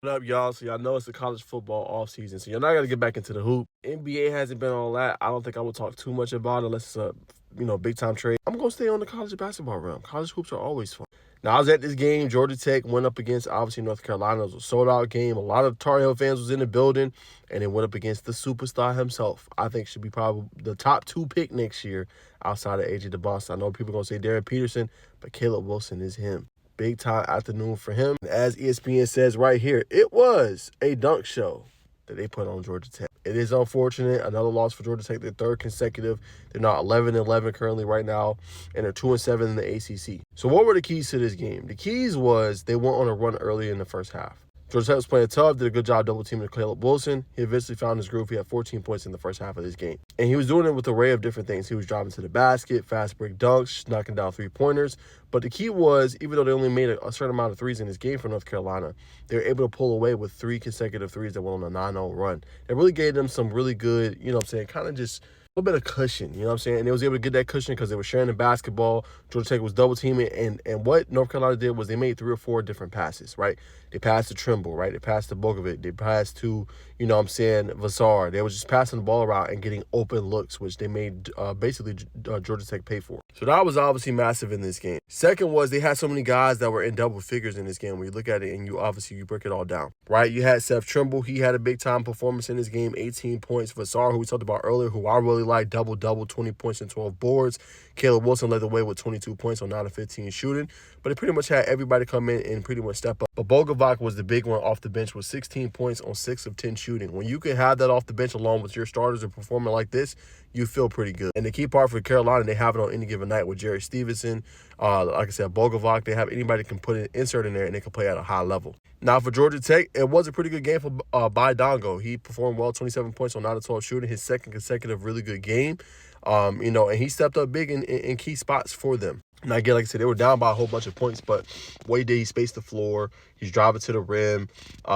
What up, y'all? So y'all know it's the college football offseason, so y'all not got to get back into the hoop. NBA hasn't been all that. I don't think I will talk too much about it unless it's a big time trade. I'm gonna stay on the college basketball realm. College hoops are always fun. Now I was at this game. Georgia Tech went up against obviously North Carolina. It was a sold out game. A lot of Tar Heel fans was in the building, and it went up against the superstar himself. I think should be probably the top 2 pick next year outside of AJ DeBoss. I know people are gonna say Derek Peterson, but Caleb Wilson is him. Big time afternoon for him. As ESPN says right here, it was a dunk show that they put on Georgia Tech. It is unfortunate. Another loss for Georgia Tech, their 3rd consecutive. They're now 11-11 currently right now, and they're 2-7 in the ACC. So what were the keys to this game? The keys was they went on a run early in the first half. Georgia Tech was playing tough, did a good job double-teaming Caleb Wilson. He eventually found his groove. He had 14 points in the first half of this game. And he was doing it with an array of different things. He was driving to the basket, fast break dunks, knocking down 3-pointers. But the key was, even though they only made a certain amount of threes in this game for North Carolina, they were able to pull away with 3 consecutive threes that went on a 9-0 run. It really gave them some really good, kind of just a little bit of cushion, and they was able to get that cushion because they were sharing the basketball. Georgia Tech was double teaming, and what North Carolina did was they made 3 or 4 different passes, right? They passed to Trimble, right? They passed to Bogovic. They passed to, Vassar. They was just passing the ball around and getting open looks, which they made basically Georgia Tech pay for. So that was obviously massive in this game. Second was they had so many guys that were in double figures in this game. When you look at it and you break it all down, right? You had Seth Trimble. He had a big time performance in this game, 18 points. Vassar, who we talked about earlier, who I really like, double, 20 points and 12 boards. Caleb Wilson led the way with 22 points on 9 of 15 shooting. But they pretty much had everybody come in and pretty much step up. But Bogovic was the big one off the bench with 16 points on 6 of 10 shooting. When you can have that off the bench along with your starters and performing like this, you feel pretty good. And the key part for Carolina, they have it on any given night with Jerry Stevenson. Like I said, Bogovic, they have anybody can put an insert in there and they can play at a high level. Now for Georgia Tech, it was a pretty good game for Bai Dongo. He performed well, 27 points on 9 of 12 shooting, his 2nd consecutive really good game. And he stepped up big in key spots for them. Now, again, like I said, they were down by a whole bunch of points, but what he did, he spaced the floor. He's driving to the rim.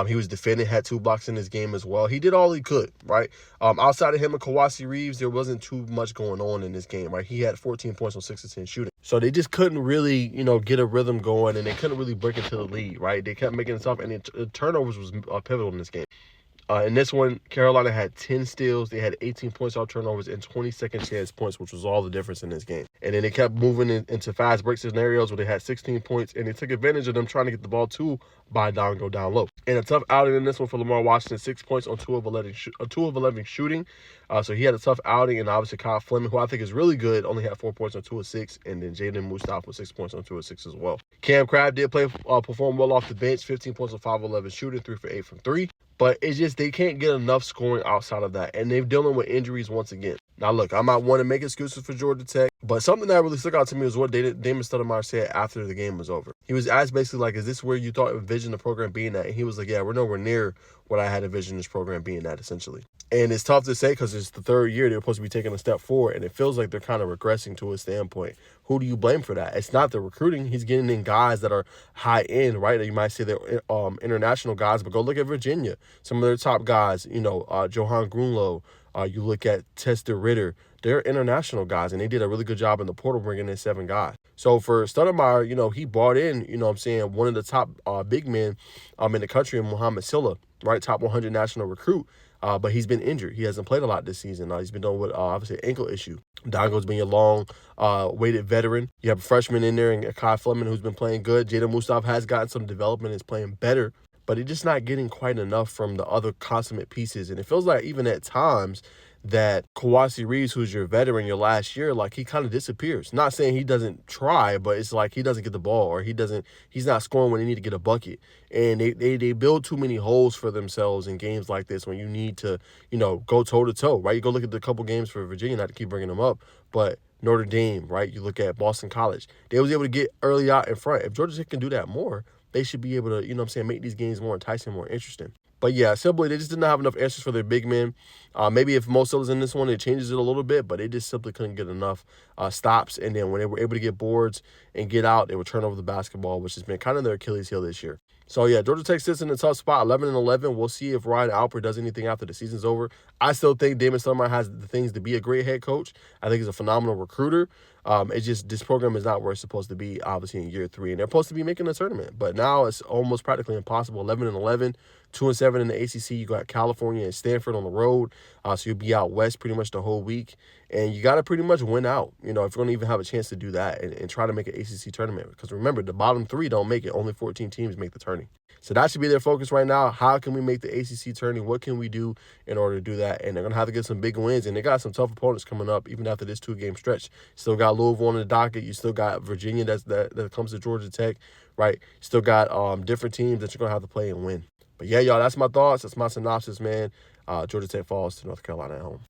He was defending, had 2 blocks in this game as well. He did all he could, right? Outside of him and Kawasi Reeves, there wasn't too much going on in this game, right? He had 14 points on 6 of 10 shooting. So they just couldn't really, get a rhythm going, and they couldn't really break into the lead, right? They kept making it tough, and the turnovers was pivotal in this game. In this one, Carolina had 10 steals. They had 18 points off turnovers and 20 second chance points, which was all the difference in this game. And then they kept moving into fast break scenarios where they had 16 points, and they took advantage of them trying to get the ball to Bai Dongo down low. And a tough outing in this one for Lamar Washington, 6 points on 2 of 11 shooting. So he had a tough outing, and obviously Kyle Fleming, who I think is really good, only had 4 points on 2 of 6, and then Jaden Mustaf with 6 points on 2 of 6 as well. Cam Crabbe did perform well off the bench, 15 points on 5 of 11 shooting, 3 for 8 from 3. But it's just they can't get enough scoring outside of that. And they're dealing with injuries once again. Now, look, I'm not one to make excuses for Georgia Tech, but something that really stuck out to me was what Damon Stoudemire said after the game was over. He was asked basically like, is this where you thought envisioned the program being at? And he was like, yeah, we're nowhere near what I had envisioned this program being at, essentially. And it's tough to say because it's the 3rd year they're supposed to be taking a step forward, and it feels like they're kind of regressing to a standpoint. Who do you blame for that? It's not the recruiting. He's getting in guys that are high end, right? You might say they're international guys, but go look at Virginia. Some of their top guys, Johan Grunlow. You look at Tester Ritter. They're international guys, and they did a really good job in the portal bringing in 7 guys. So for Stoudemire, he brought in, one of the top big men in the country, Muhammad Silla, right? Top 100 national recruit. But he's been injured. He hasn't played a lot this season. He's been dealing with, obviously, an ankle issue. Dongo's been a long-weighted veteran. You have a freshman in there, and Kai Fleming, who's been playing good. Jaden Mustaf has gotten some development and is playing better, but he's just not getting quite enough from the other consummate pieces. And it feels like even at times that Kawasi Reeves, who's your veteran, your last year, like he kind of disappears. Not saying he doesn't try, but it's like he doesn't get the ball or he's not scoring when they need to get a bucket. And they build too many holes for themselves in games like this when you need to, go toe-to-toe, right? You go look at the couple games for Virginia, not to keep bringing them up, but Notre Dame, right? You look at Boston College. They was able to get early out in front. If Georgia Tech can do that more, they should be able to, make these games more enticing, more interesting. But yeah, simply they just didn't have enough answers for their big men. Maybe if Mo Silla's in this one, it changes it a little bit, but they just simply couldn't get enough stops. And then when they were able to get boards and get out, they would turn over the basketball, which has been kind of their Achilles heel this year. So yeah, Georgia Tech sits in a tough spot, 11-11. We'll see if Ryan Alpert does anything after the season's over. I still think Damon Stoudemire has the things to be a great head coach. I think he's a phenomenal recruiter. It's just this program is not where it's supposed to be, obviously, in year 3. And they're supposed to be making a tournament. But now it's almost practically impossible. 11-11, 2-7 in the ACC. You got California and Stanford on the road. So you'll be out west pretty much the whole week. And you got to pretty much win out, if you're going to even have a chance to do that and try to make an ACC tournament. Because remember, the bottom 3 don't make it. Only 14 teams make the tourney. So that should be their focus right now. How can we make the ACC tourney? What can we do in order to do that? And they're going to have to get some big wins. And they got some tough opponents coming up, even after this 2-game stretch. Still got Louisville on the docket. You still got Virginia that comes to Georgia Tech, right? Still got different teams that you're going to have to play and win. But yeah, y'all, that's my thoughts. That's my synopsis, man. Georgia Tech falls to North Carolina at home.